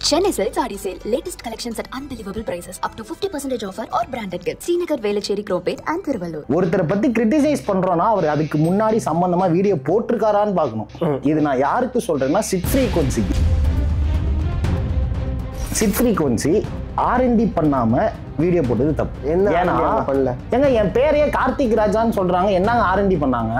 Chennai Silk Saree Sale. Latest collections at unbelievable prices. Up to 50% offer or branded gifts. Srinagar, Velachery, Cropate and Thiruvallur. ஒருத்தரை பத்தி criticise பண்றோம்னா அவர் அதுக்கு முன்னாடி சம்பந்தமா video போட்டிருக்காரான்னு பார்க்கணும். இது நான் யாருக்கு சொல்றேன்னா சிட் ஃப்ரீக்வன்சி R&D பண்ணாம வீடியோ போட்டது தப்பு. ஏன்னா எங்க என் பேரையே கார்த்திக் ராஜான்னு சொல்றாங்க, என்னங்க R&D பண்ணாங்க?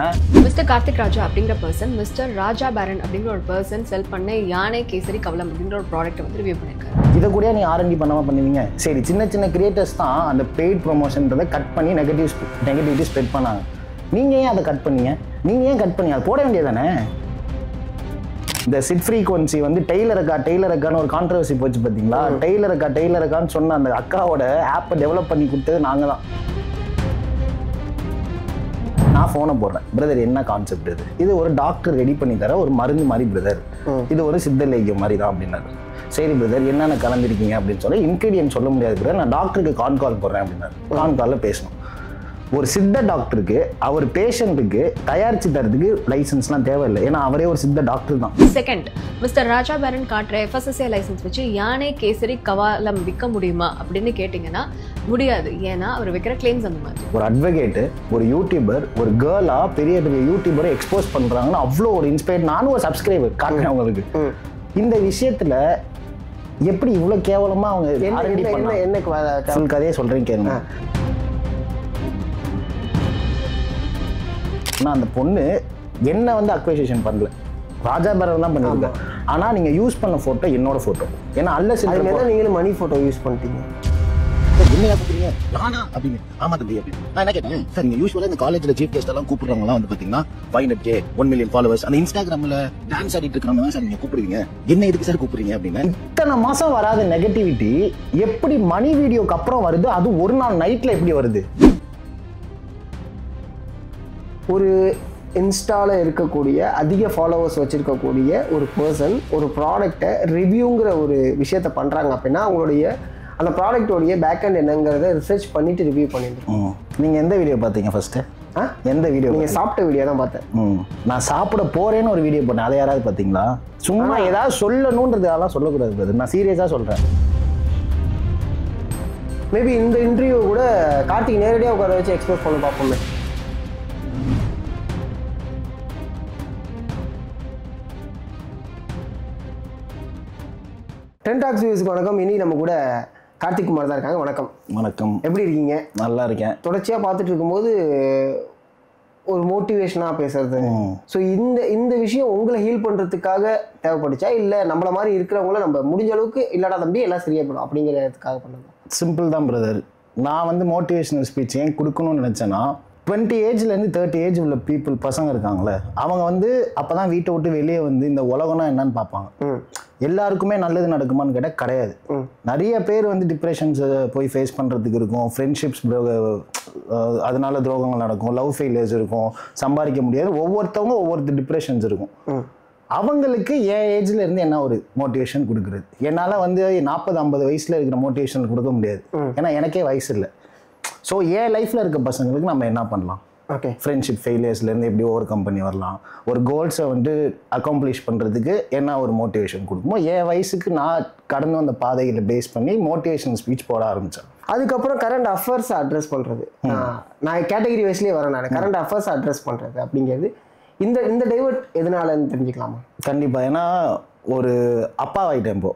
மிஸ்டர் கார்த்திக் ராஜா அப்படிங்கிற பர்சன் மிஸ்டர் ராஜா பேரன் அப்படிங்கிற ஒரு பர்சன் செல் பண்ண யானை கேசரி கவலம் அப்படிங்கிற ஒரு ப்ராடக்ட் வந்து ரிவ்யூ பண்ணிருக்காரு. இதை கூட நீ R&D பண்ணாம பண்ணுவீங்க? சரி, சின்ன சின்ன கிரியேட்டர்ஸ் தான் அந்த பெய்ட் ப்ரொமோஷன்றதை கட் பண்ணி நெகட்டிவிட்டி ஸ்ப்ரெட் பண்ணாங்க. நீங்க ஏன் அதை கட் பண்ணீங்க? நீங்க ஏன் கட் பண்ணி அதை போட வேண்டியதானே? இந்த சிட் ஃப்ரீக்வன்சி வந்து டெய்லருக்கான்னு ஒரு கான்ட்ரவர்சி போச்சு பார்த்தீங்களா? டெய்லருக்கான்னு சொன்ன அந்த அக்காவோட ஆப்பை டெவலப் பண்ணி கொடுத்தது நாங்கள் தான். நான் ஃபோனை போடுறேன், பிரதர் என்ன கான்செப்ட் இது ஒரு டாக்டர் ரெடி பண்ணி தர ஒரு மருந்து மாதிரி பிரதர், இது ஒரு சித்த லைக்கியம் மாதிரி தான் அப்படின்னாரு. சரி பிரதர், என்னென்ன கலந்துருக்கீங்க அப்படின்னு சொல்லி இன்க்ரீடியன்ட் சொல்ல முடியாது பிரதர், நான் டாக்டருக்கு கால் போடுறேன் அப்படின்னாரு. காலில் பேசணும். ஒரு சித்த டாக்டருக்கு அவர் பேஷண்ட்டுக்கு தயாரிச்சு தரதுக்கு லைசன்ஸ்லாம் தேவையில்லை, ஏன்னா அவரே ஒரு சித்த டாக்டர் தான். செகண்ட், மிஸ்டர் ராஜா பேரன் காட்டுற FSSAI லைசன்ஸ் வச்சு யானை கேசரி கவாலம் விற்க முடியுமா அப்படின்னு கேட்டிங்கன்னா முடியாது. ஏன்னா அவர் வைக்கிற கிளைம்ஸ் அந்த மாதிரி. ஒரு அட்வொகேட்டு, ஒரு யூடியூபர், ஒரு கேர்ளா பெரிய பெரிய யூடியூபரை எக்ஸ்போஸ் பண்றாங்கன்னா அவ்வளோ ஒரு இன்ஸ்பயர். நானும் ஒரு சப்ஸ்கிரைபர் காட்டுறேன் அவங்களுக்கு. இந்த விஷயத்துல எப்படி இவ்வளோ கேவலமா அவங்க என்ன கதையை சொல்றேன் கேளுங்க. நான் அந்த பொண்ணு என்ன வந்து அக்வைசேஷன் பண்ணல, ராஜா பேரன் தான் பண்ணிருக்கேன். ஆனா நீங்க யூஸ் பண்ண போட்டோ என்னோட போட்டோ, ஏன்னா அல்ல நீங்களும் மணி போட்டோ யூஸ் பண்ணிட்டீங்க. என்ன கூப்பிடுறீங்க நானா அப்படிங்க? ஆமா தம்பி அப்படி. நான் என்ன கேட்டேன், சார் நீங்க யூஸ்வலா இந்த காலேஜ்ல சீஃப் கெஸ்ட் எல்லாம் கூப்பிடுறவங்கலாம் வந்து பாத்தீங்கன்னா 500K 1 million ஃபாலோவர்ஸ் அந்த இன்ஸ்டாகிராம்ல டான்ஸ் ஆடிட்டு இருக்கிறவங்க தான் சார் நீங்க கூப்பிடுவீங்க, என்ன எதுக்கு சார் கூப்பிடுறீங்க அப்படின்னு. இத்தனை மாசம் வராத நெகட்டிவிட்டி எப்படி மணி வீடியோக்கு அப்புறம் வருது? அது ஒரு நாள் நைட்ல எப்படி வருது? ஒரு இன்ஸ்டாவில் இருக்கக்கூடிய அதிக ஃபாலோவர்ஸ் வச்சுருக்கக்கூடிய ஒரு பர்சன் ஒரு ப்ராடக்டை ரிவ்யூங்கிற ஒரு விஷயத்த பண்ணுறாங்க அப்படின்னா அவங்களுடைய அந்த ப்ராடக்டோடைய பேக்அண்ட் என்னங்கிறத ரிசர்ச் பண்ணிட்டு ரிவ்யூ பண்ணியிருக்கோம். நீங்கள் எந்த வீடியோ பார்த்தீங்க ஃபர்ஸ்ட்டு? எந்த வீடியோ? நீங்கள் சாப்பிட்ட வீடியோ தான் பார்த்தேன். நான் சாப்பிட போகிறேன்னு ஒரு வீடியோ போட்டேன், அதை யாராவது பார்த்தீங்களா? சும்மா ஏதாவது சொல்லணுன்றது அதெல்லாம் சொல்லக்கூடாது பிரதர், நான் சீரியஸாக சொல்கிறேன். மேபி இந்த இன்டர்வியூ கூட கார்த்திக் நேரடியாக உட்கார வச்சு எக்ஸ்போஸ் பண்ண பார்ப்போமே. டென்டாக்ஸ் வியூஸ்க்கு வணக்கம். இனி நம்ம கூட கார்த்திக் குமார் தான் இருக்காங்க. வணக்கம். வணக்கம். எப்படி இருக்கீங்க? நல்லா இருக்கேன். தொடர்ச்சியாக பார்த்துட்டு இருக்கும்போது ஒரு மோட்டிவேஷனாக பேசுறது. ஸோ இந்த விஷயம் உங்களை ஹீல் பண்ணுறதுக்காக தேவைப்பட்டுச்சா, இல்லை நம்மள மாதிரி இருக்கிறவங்கள நம்ம முடிஞ்ச அளவுக்கு இல்லடா தம்பி எல்லாம் சரியா போடும் அப்படிங்கிறதுக்காக பண்ணது? சிம்பிள் தான் பிரதர். நான் வந்து மோட்டிவேஷனல் ஸ்பீச் ஏன் கொடுக்கணும்னு நினச்சேன்னா, 20 ஏஜ்லேருந்து 30 ஏஜ் உள்ள பீப்புள் பசங்க இருக்காங்களே, அவங்க வந்து அப்போ தான் வீட்டை விட்டு வெளியே வந்து இந்த உலகம்னா என்னன்னு பார்ப்பாங்க. எல்லாருக்குமே நல்லது நடக்குமான்னு கேட்டால் கிடையாது. நிறைய பேர் வந்து டிப்ரெஷன்ஸை போய் ஃபேஸ் பண்ணுறதுக்கு இருக்கும், ஃப்ரெண்ட்ஷிப்ஸ் அதனால துரோகங்கள் நடக்கும், லவ் ஃபெயிலியர்ஸ் இருக்கும், சம்பாதிக்க முடியாது, ஒவ்வொருத்தவங்க ஒவ்வொரு டிப்ரெஷன்ஸ் இருக்கும். அவங்களுக்கு என் ஏஜ்ல இருந்து என்ன ஒரு மோட்டிவேஷன் கொடுக்குறது? என்னால் வந்து 40-50 வயசுல இருக்கிற மோட்டிவேஷன் கொடுக்க முடியாது, ஏன்னா எனக்கே வயசு இல்லை. ஸோ என் லைஃப்பில் இருக்க பசங்களுக்கு நம்ம என்ன பண்ணலாம்? ஓகே, ஃப்ரெண்ட்ஷிப் ஃபெயிலியர்ஸ்லேருந்து எப்படி ஓவர் கம் பண்ணி வரலாம், ஒரு கோல்ஸை வந்து அக்காம்ப்ளிஷ் பண்ணுறதுக்கு என்ன ஒரு மோட்டிவேஷன் கொடுக்குமோ, என் வயசுக்கு நான் கடந்து வந்த பாதையில் பேஸ் பண்ணி மோட்டிவேஷன் ஸ்பீச் போட ஆரம்பித்தேன். அதுக்கப்புறம் கரண்ட் அஃபேர்ஸை அட்ரஸ் பண்ணுறது, நான் கேட்டகரி வைஸ்லேயே வரேன். நான் கரண்ட் அஃபேர்ஸை அட்ரஸ் பண்ணுறது அப்படிங்கிறது இந்த டைவர்ட் எதனாலன்னு தெரிஞ்சுக்கலாமா? கண்டிப்பாக. ஏன்னா ஒரு அப்பாவாயிட்டேன் இப்போ.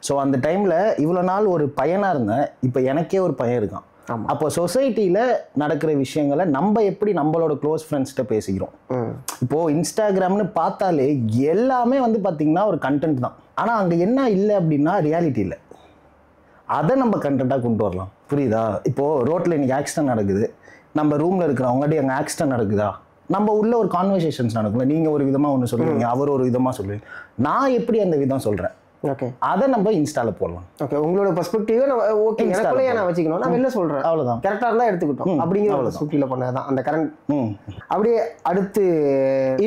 ஸோ அந்த டைமில் இவ்வளோ நாள் ஒரு பையனாக இருந்தேன், இப்போ எனக்கே ஒரு பையன் இருக்கான். அப்போ சொசைட்டியில் நடக்கிற விஷயங்களை நம்ம எப்படி நம்மளோட க்ளோஸ் ஃப்ரெண்ட்ஸ்கிட்ட பேசிக்கிறோம். இப்போது இன்ஸ்டாகிராம்னு பார்த்தாலே எல்லாமே வந்து பார்த்திங்கன்னா ஒரு கண்டென்ட் தான், ஆனால் அங்கே என்ன இல்லை அப்படின்னா ரியாலிட்டி இல்லை. அதை நம்ம கண்டென்ட்டாக கொண்டு வரலாம், புரியுதா? இப்போது ரோட்டில் இன்றைக்கி ஆக்சிடென்ட் நடக்குது, நம்ம ரூமில் இருக்கிறவங்களாட்டி அங்கே ஆக்சிடென்ட் நடக்குதா, நம்ம உள்ள ஒரு கான்வர்சேஷன்ஸ் நடக்கும்ல, நீங்கள் ஒரு விதமாக ஒன்று சொல்லுவீங்க, அவர் ஒரு விதமாக சொல்லுவீங்க, நான் எப்படி அந்த விதம் சொல்கிறேன். ஓகே, அதை நம்ம இன்ஸ்டால போடலாம். ஓகே, உங்களோட பெர்ஸ்பெக்டிவ் ஓகே, எனக்குள்ளே நான் வச்சுக்கணும், நான் வெளில சொல்கிறேன், அவ்வளோதான். கரெக்டாக இருந்தால் எடுத்துக்கிட்டோம் அப்படிங்கிற ஒரு சுற்றியில் பண்ணதான் அந்த கரண்ட். அப்படியே அடுத்து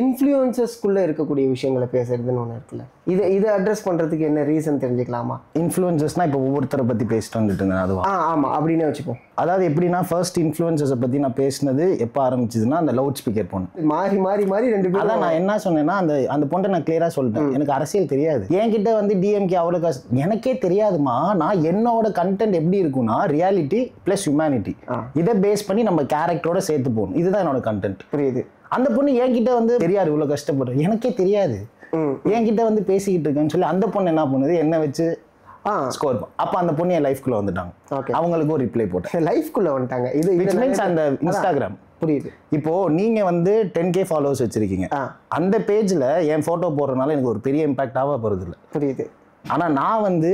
இன்ஃப்ளூயன்சஸ்குள்ளே இருக்கக்கூடிய விஷயங்களை பேசுறதுன்னு ஒன்று இருக்குல்ல, இதை அட்ரஸ் பண்ணுறதுக்கு என்ன ரீசன் தெரிஞ்சுக்கலாமா? இன்ஃப்ளூயன்சஸ்னால் இப்போ ஒவ்வொருத்தரை பற்றி பேசிட்டு வந்துட்டுங்க, அதுவா? ஆமாம், அப்படின்னே வச்சுப்போம். அதாவது எப்படின்னா, ஃபர்ஸ்ட் இன்ஃப்ளூயன்சஸை பற்றி நான் பேசினது எப்போ ஆரம்பிச்சதுன்னா, அந்த லவுட் ஸ்பீக்கர் பொண்ணு மாறி 2 பேரும். அதான் நான் என்ன சொன்னேன்னா, அந்த பொண்ணை நான் கிளியராக சொல்லிட்டேன், எனக்கு அரசியல் தெரியாது, என்கிட்ட வந்து டிஎம்கே அவ்வளோ கஷ்டம் எனக்கே தெரியாதுமா. நான் என்னோட கண்டென்ட் எப்படி இருக்கும்னா ரியாலிட்டி ப்ளஸ் ஹியூமனிட்டி, இதை பேஸ் பண்ணி நம்ம கேரக்டரோட சேர்த்து போகணும். இதுதான் என்னோட கண்டென்ட். புரியுது. அந்த பொண்ணு என்கிட்ட வந்து தெரியாது இவ்வளோ கஷ்டப்படுறேன், எனக்கே தெரியாது, என்கிட்ட வந்து பேசிக்கிட்டு இருக்கேன்னு சொல்லி அந்த பொண்ணு என்ன பண்ணுது, என்ன வச்சு ஸ்கோர். அப்போ அந்த பொண்ணு என் லைஃப்குள்ள வந்துட்டாங்க. அவங்களுக்கும் ரிப்ளை போட்டேன், லைஃப்குள்ள வந்துட்டாங்க. இது மீன்ஸ் அந்த இன்ஸ்டாகிராம். புரியுது. இப்போ நீங்க வந்து 10K ஃபாலோவர்ஸ் வச்சிருக்கீங்க, அந்த பேஜ்ல என் போட்டோ போடுறதுனால எனக்கு ஒரு பெரிய இம்பாக்ட் ஆக போறது இல்லை. புரியுது. ஆனா நான் வந்து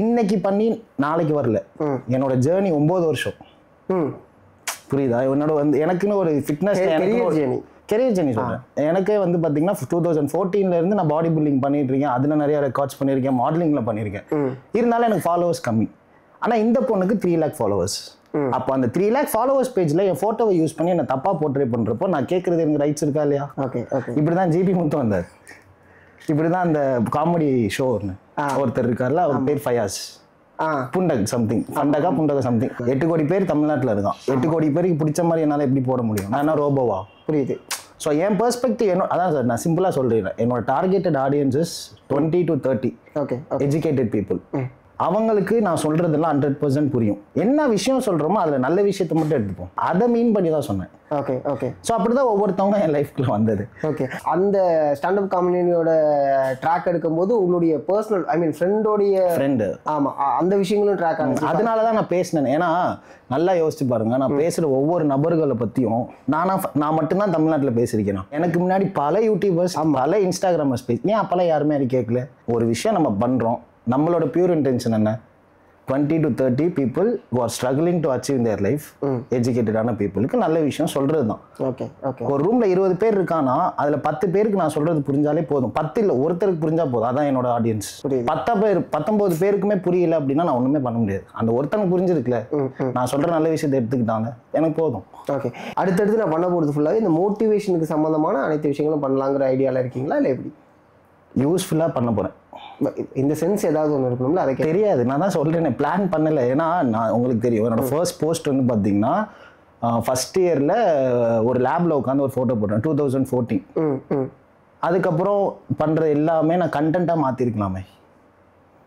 இன்னைக்கு பண்ணி நாளைக்கு வரல, என்னோட ஜேர்னி 9 வருஷம். புரியுதா? என்னோட வந்து எனக்குன்னு ஒரு ஃபிட்னஸ் கெரியர் ஜேர்னி சொல்றேன். எனக்கே வந்து பாத்தீங்கன்னா 2014 இருந்து நான் பாடி பில்டிங் பண்ணிட்டு இருக்கேன், அதுல நிறைய ரெக்கார்ட்ஸ் பண்ணியிருக்கேன், மாடலிங்ல பண்ணியிருக்கேன். இருந்தாலும் எனக்கு ஃபாலோவர்ஸ் கம்மி. ஆனா இந்த பொண்ணுக்கு 3 lakh ஃபாலோவர்ஸ். அப்போ அந்த 3 lakh ஃபாலோவர்ஸ் பேஜ்ல என் போட்டோவை யூஸ் பண்ணி என்ன தப்பா போர்ட்ரே பண்றப்போ நான் கேட்கறது எனக்கு ரைட்ஸ் இருக்கா இல்லையா? இப்படிதான் ஜிபி முத்து வந்தார், இப்படிதான் அந்த காமெடி ஷோ ஒருத்தர் இருக்கார்ல, அவர் பேர் ஃபயாஸ் புண்டக் சம்திங், பண்டகா புண்டக சம்திங். 8 கோடி பேர் தமிழ்நாட்டில் இருக்கான். 8 கோடி பேருக்கு பிடிச்ச மாதிரி என்னால் எப்படி போட முடியும்? நான் என்ன ரோபோவா? புரியுது. ஸோ என் பெர்ஸ்பெக்டிவ் என்ன அதான் சார், நான் சிம்பிளாக சொல்கிறேன். என்னோட targeted audiences 20 to 30 educated people. அவங்களுக்கு நான் சொல்றதெல்லாம் 100% புரியும். என்ன விஷயம் சொல்றோமோ அதுல நல்ல விஷயத்தை மட்டும் எடுத்துப்போம். அதை மீன் பண்ணி தான் சொன்னேன். Okay okay. ஸோ அப்படிதான் ஒவ்வொருத்தவங்க என் லைஃப்குள்ள வந்தது. ஓகே. அந்த ஸ்டாண்டப் காமெடியோட ட்ராக் எடுக்கும்போது உங்களுடைய பர்சனல் ஃப்ரெண்டு ஆமா அந்த விஷயங்களும் ட்ராக் ஆகும். அதனால தான் நான் பேசினேன். ஏன்னா நல்லா யோசிச்சு பாருங்க, நான் பேசுற ஒவ்வொரு நபர்களை பத்தியும் நான் மட்டும்தான் தமிழ்நாட்டில் பேசியிருக்கேன். எனக்கு முன்னாடி பல யூடியூபர்ஸ், பல இன்ஸ்டாகிராமர்ஸ் ஏன் அப்பெல்லாம் யாருமே அது கேட்கல? ஒரு விஷயம் நம்ம பண்றோம், நம்மளோட பியூர் இன்டென்ஷன் என்ன? 20 to 30 people who are struggling to achieve their life, எஜுகேட்டடான பீப்புளுக்கு நல்ல விஷயம் சொல்றது தான். Okay okay. ஒரு ரூம்ல 20 பேர் இருக்கானா அதுல 10 பேருக்கு நான் சொல்றது புரிஞ்சாலே போதும். 10 இல்ல ஒருத்தருக்கு புரிஞ்சா போதும். அதான் என்னோட ஆடியன்ஸ். 19 பேருக்குமே புரியல அப்படின்னா நான் ஒண்ணுமே பண்ண முடியாது. அந்த ஒருத்தனுக்கு புரிஞ்சிருக்குல, நான் சொல்ற நல்ல விஷயத்தை எடுத்துக்கிட்டாங்க, எனக்கு போதும். ஓகே. அடுத்தடுத்து நான் பண்ண போறது ஃபுல்லாவே இந்த மோட்டிவேஷனுக்கு சம்பந்தமான அனைத்து விஷயங்களும் பண்ணலாங்கிற ஐடியால இருக்கீங்களா இல்லை எப்படி? யூஸ்ஃபுல்லா பண்ண போறேன். இந்த சென்ஸ் ஏதாவது ஒன்று இருக்கணும்ல, அதை தெரியாது. நான் தான் சொல்றேன், பிளான் பண்ணல. ஏன்னா நான் உங்களுக்கு தெரியும், என்னோட ஃபர்ஸ்ட் போஸ்ட் வந்து பார்த்தீங்கன்னா ஃபர்ஸ்ட் இயர்ல ஒரு லேப்ல உட்காந்து ஒரு ஃபோட்டோ போட்டேன் 2014. அதுக்கப்புறம் பண்ற எல்லாமே நான் கண்டென்ட்டா மாத்திருக்கலாமே.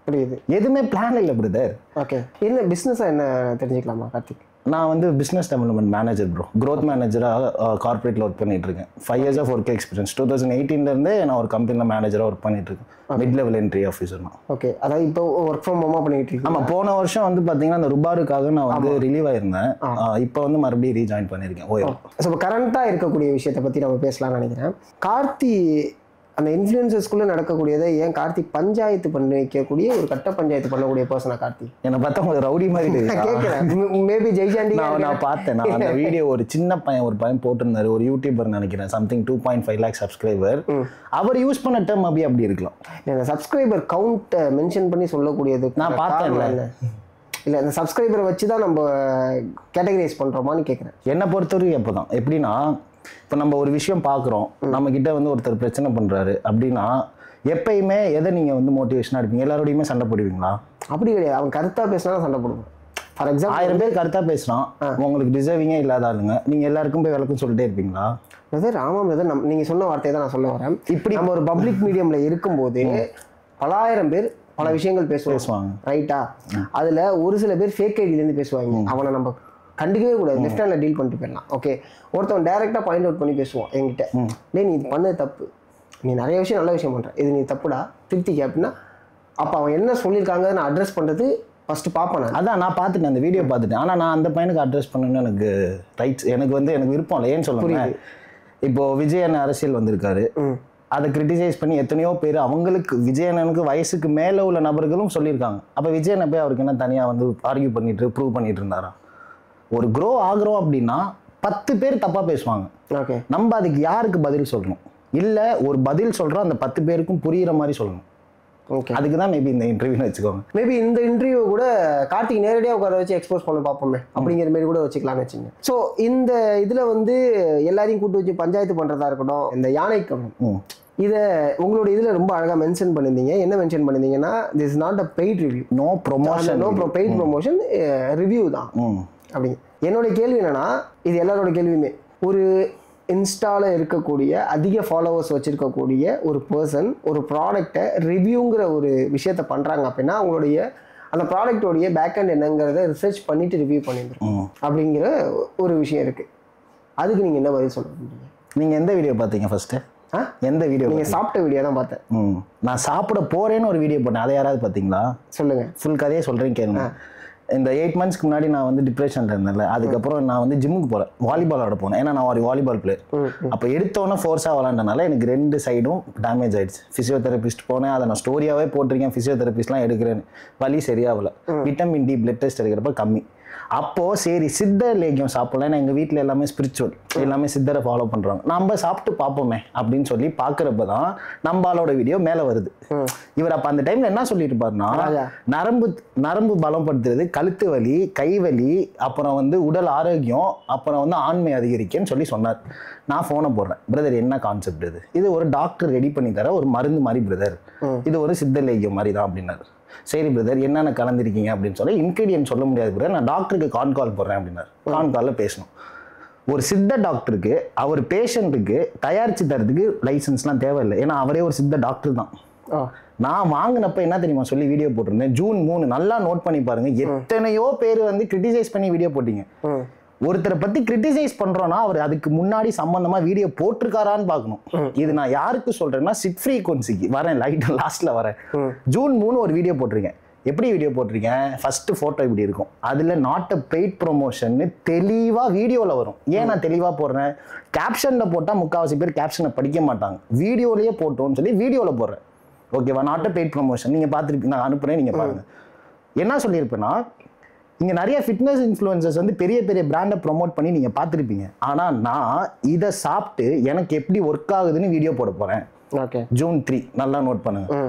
புரியுது. எதுவுமே பிளான் இல்லை பிரதர். ஓகே. என்ன பிஸ்னஸா என்ன தெரிஞ்சுக்கலாமா கார்த்திக்? நான் வந்து business development manager bro, growth மேனேஜராக கார்பரேட்டில் ஒர்க் பண்ணிட்டு இருக்கேன். 5 years ஆஃப் ஒர்க் எக்ஸ்பீரியன்ஸ். 2018 நான் ஒரு கம்பெனியில் மேனேஜராக ஒர்க் பண்ணிட்டு இருக்கேன். மிட் லெவல் என்ட்ரி ஆஃபீஸர் நான். ஓகே. அதாவது இப்போ ஒர்க் ஃப்ரம் ஹோமாக பண்ணிட்டு இருக்கேன். ஆமாம். போன வருஷம் வந்து பார்த்தீங்கன்னா அந்த ருபாருக்காக நான் வந்து ரிலீவ் ஆயிருந்தேன். இப்போ வந்து மறுபடியும் ரீஜாயின் பண்ணியிருக்கேன். ஸோ இப்போ கரண்ட்டாக இருக்கக்கூடிய விஷயத்தை பற்றி நம்ம பேசலாம்னு நினைக்கிறேன். கார்த்தி அந்த இன்ஃப்ளூயன்சர்ஸ்குள்ளே நடக்கக்கூடியதை ஏன் கார்த்தி பஞ்சாயத்து பண்ணி வைக்கக்கூடிய ஒரு கட்ட பஞ்சாயத்து பண்ணக்கூடிய பர்சனா கார்த்தி? என்னை பார்த்தா உங்களுக்கு ரவுடி மாதிரி கேட்குறேன். மேபி ஜெய்சாண்டி நான் பார்த்தேன். நான் அந்த வீடியோ ஒரு சின்ன ஒரு பையன் போட்டிருந்தாரு, ஒரு யூடியூபர் நினைக்கிறேன், சம்திங் 2.5 lakh சப்ஸ்கிரைபர். அவர் யூஸ் பண்ண டேர்ம் அப்படி இருக்கலாம். இந்த சப்ஸ்கிரைபர் கவுண்ட் மென்ஷன் பண்ணி சொல்லக்கூடியது நான் பார்த்தேன்ல. இல்லை இந்த சப்ஸ்கிரைபரை வச்சு தான் நம்ம கேட்டகரைஸ் பண்ணுறோமான்னு கேட்குறேன். என்னை பொறுத்தவரைக்கும் எப்போ தான் எப்படின்னா, இப்போ நம்ம ஒரு விஷயம் பார்க்குறோம், நம்ம கிட்ட வந்து ஒருத்தர் பிரச்சனை பண்ணுறாரு அப்படின்னா எப்பயுமே எதை நீங்கள் வந்து மோட்டிவேஷனாக எடுப்பீங்க? எல்லாரோடையுமே சண்டை போடுவீங்களா? அப்படி கிடையாது. அவன் கருத்தாக பேசினா சண்டை போடுவோம். ஃபார் எக்ஸாம்பிள் 1000 பேர் கருத்தாக பேசுகிறான், உங்களுக்கு டிசர்விங்கே இல்லாத ஆளுங்க, நீங்கள் எல்லாருக்கும் போய் விளக்கம் சொல்லிட்டே இருப்பீங்களா? பிரதர் ஆமாம் பிரதர், நீங்கள் சொன்ன வார்த்தையை தான் நான் சொல்ல வரேன். இப்படி நம்ம ஒரு பப்ளிக் மீடியமில் இருக்கும்போது பலாயிரம் பேர் பல விஷயங்கள் பேசுவாங்க, ரைட்டா? அதில் ஒரு சில பேர் ஃபேக் ஐடியிலேருந்து பேசுவாங்க. அவனை நம்ம கண்டுக்கவே கூடாது, லெஃப்ட் ஹேண்டில் டீல் பண்ணிட்டு போயிடலாம். ஓகே. ஒருத்தவன் டேரெக்டாக பாயிண்ட் அவுட் பண்ணி பேசுவான் என்கிட்ட, டே நீ இது பண்ணது தப்பு, நீ நிறைய விஷயம் நல்ல விஷயம் பண்ணுற, இது நீ தப்புடா திருத்திக்க அப்படின்னா, அப்போ அவன் என்ன சொல்லியிருக்காங்க நான் அட்ரஸ் பண்ணுறது ஃபஸ்ட்டு பார்ப்பேன். அதான் நான் பார்த்துட்டேன், அந்த வீடியோ பார்த்துட்டேன். ஆனால் நான் அந்த பையனுக்கு அட்ரஸ் பண்ணணும்னு எனக்கு ரைட்ஸ், எனக்கு வந்து எனக்கு விருப்பம் இல்லை. ஏன்னு சொல்லுவேன், இப்போது விஜயன் அரசியல் வந்திருக்காரு, அதை கிரிட்டிசைஸ் பண்ணி எத்தனையோ பேர் அவங்களுக்கு விஜயனுக்கு வயசுக்கு மேலே உள்ள நபர்களும் சொல்லியிருக்காங்க. அப்போ விஜயனை போய் அவருக்கு என்ன தனியாக வந்து ஆர்கியூ பண்ணிட்டு ப்ரூவ் பண்ணிட்டு இருந்தாரா? ஒரு க்ரோ ஆகிறோம் அப்படின்னா 10 பேர் தப்பாக பேசுவாங்க. ஓகே. நம்ம அதுக்கு யாருக்கு பதில் சொல்லணும்? இல்லை ஒரு பதில் சொல்கிறோம், அந்த 10 பேருக்கும் புரிகிற மாதிரி சொல்லணும். ஓகே. அதுக்கு தான் மேபி இந்த இன்டர்வியூன்னு வச்சுக்கோங்க. மேபி இந்த இன்டர்வியூ கூட கார்த்திக் நேரடியாக உட்கார வச்சு எக்ஸ்போஸ் பண்ண பார்ப்போமே அப்படிங்கிற மாதிரி கூட வச்சுக்கலாம்னு வச்சுங்க. ஸோ இந்த இதில் வந்து எல்லாரையும் கூட்டு வச்சு பஞ்சாயத்து பண்ணுறதா இருக்கட்டும், இந்த யானைக்கம் இதை உங்களோட இதில் ரொம்ப அழகாக மென்ஷன் பண்ணியிருந்தீங்க. என்ன மென்ஷன் பண்ணியிருந்தீங்கன்னா, this is not a paid review, no promotion, paid promotion, review தான் அப்படிங்க. என்னோட கேள்வி என்னன்னா, இது எல்லாரோட கேள்வியுமே, ஒரு இன்ஸ்டால இருக்கக்கூடிய அதிக ஃபாலோவர்ஸ் வச்சிருக்கக்கூடிய ஒரு பர்சன் ஒரு ப்ராடக்டை ரிவ்யூங்கிற ஒரு விஷயத்த பண்றாங்க அப்படின்னா அவங்களுடைய அந்த ப்ராடக்டோடைய பேக்அண்ட் என்னங்கிறத ரிசர்ச் பண்ணிட்டு ரிவ்யூ பண்ணியிருக்கோம் அப்படிங்கிற ஒரு விஷயம் இருக்கு. அதுக்கு நீங்க என்ன பதில் சொல்ல முடியுங்க? நீங்க எந்த வீடியோ பார்த்தீங்க ஃபர்ஸ்ட்? எந்த வீடியோ? நீங்க சாப்பிட்ட வீடியோ தான் பார்த்தேன். நான் சாப்பிட போறேன்னு ஒரு வீடியோ போட்டேன், அதை யாராவது பார்த்தீங்களா? சொல்லுங்க. ஃபுல் கதையே சொல்றேன் கேளுங்க. இந்த 8 monthsக்கு முன்னாடி நான் வந்து டிப்ரெஷன்ல இருந்தேன்ல, அதுக்கப்புறம் நான் வந்து ஜிம்முக்கு போறேன், வாலிபால் ஆட போனேன். ஏன்னா நான் ஒரு வாலிபால் பிளேயர். அப்போ எடுத்தோன்னே ஃபோர்ஸாக விளாண்டனால எனக்கு 2 சைடும் டேமேஜ் ஆயிடுச்சு. ஃபிசியோதெரபிஸ்ட் போனேன், அதை நான் ஸ்டோரியாவே போட்டிருக்கேன். ஃபிசியோதெரபிஸ்ட்லாம் எடுக்கிறேன்னு வலி சரியாகல. விட்டமின் டி பிளட் டெஸ்ட் எடுக்கிறப்ப கம்மி. அப்போ சரி சித்த லேகியம் சாப்பிடலாம். ஏன்னா எங்கள் வீட்டில் எல்லாமே ஸ்பிரிச்சுவல், எல்லாமே சித்தரை ஃபாலோ பண்ணுறாங்க. நம்ம சாப்பிட்டு பார்ப்போமே அப்படின்னு சொல்லி பார்க்குறப்ப தான் நம்மளோட வீடியோ மேலே வருது. இவர் அப்போ அந்த டைமில் என்ன சொல்லிட்டு இருப்பாருன்னா, நரம்பு பலப்படுத்துறது, கழுத்து வலி, கை வலி, அப்புறம் வந்து உடல் ஆரோக்கியம், அப்புறம் வந்து ஆண்மை அதிகரிக்குன்னு சொல்லி சொன்னார். நான் ஃபோனை போடுறேன், பிரதர் என்ன கான்செப்ட் இது? இது ஒரு டாக்டர் ரெடி பண்ணி தர ஒரு மருந்து மாதிரி பிரதர், இது ஒரு சித்த லேகியம் மாதிரி தான் அப்படின்னாரு. சரி பிரதர் என்னென்ன கலந்துருக்கீங்க அப்படின்னு சொல்லி இன்கிரீடியன்ட் சொல்ல முடியாது பிரதர், நான் டாக்டருக்கு கால் போடுறேன் அப்படின்னாரு. காலில் பேசணும். ஒரு சித்த டாக்டருக்கு அவர் பேஷண்ட்டுக்கு தயாரித்து தரதுக்கு லைசன்ஸ்லாம் தேவையில்லை. ஏன்னா அவரே ஒரு சித்த டாக்டர் தான். நான் வாங்கினப்ப என்ன தெரியுமா சொல்லி வீடியோ போட்டிருந்தேன், June 3. நல்லா நோட் பண்ணி பாருங்க, எத்தனையோ பேர் வந்து கிரிட்டிசைஸ் பண்ணி வீடியோ போட்டீங்க. ஒருத்தரை பத்தி கிரிட்டிசைஸ் பண்றோம்னா அவர் அதுக்கு முன்னாடி சம்பந்தமா வீடியோ போட்டிருக்காரான்னு பார்க்கணும். இது நான் யாருக்கு சொல்றேன்னா சிட் ஃப்ரீக்வன்சிக்கு வரேன், லாஸ்ட்ல வரேன். June 3 ஒரு வீடியோ போட்டிருக்கேன். எப்படி வீடியோ போட்டிருக்கேன்? ஃபர்ஸ்ட் போட்டோ இப்படி இருக்கும், அதுல நாட் அ பெய்ட் ப்ரொமோஷன் தெளிவா வீடியோல வரும். ஏன் நான் தெளிவா போடுறேன்? கேப்ஷன்ல போட்டா முக்காவாசி பேர் கேப்ஷனை படிக்க மாட்டாங்க, வீடியோலயே போட்டோம்னு சொல்லி வீடியோல போடுறேன். ஓகேவா? Not a paid promotion. நீங்க பார்த்துருப்பீங்க, நான் அனுப்புறேன், நீங்க பாருங்க. என்ன சொல்லியிருப்பேன்னா, இங்கே நிறைய ஃபிட்னஸ் இன்ஃப்ளூயன்சர்ஸ் வந்து பெரிய பெரிய பிராண்டை ப்ரொமோட் பண்ணி நீங்கள் பார்த்துருப்பீங்க. ஆனால் நான் இதை சாப்பிட்டு எனக்கு எப்படி ஒர்க் ஆகுதுன்னு வீடியோ போட போகிறேன். ஓகே, June 3 நல்லா நோட் பண்ணுங்க.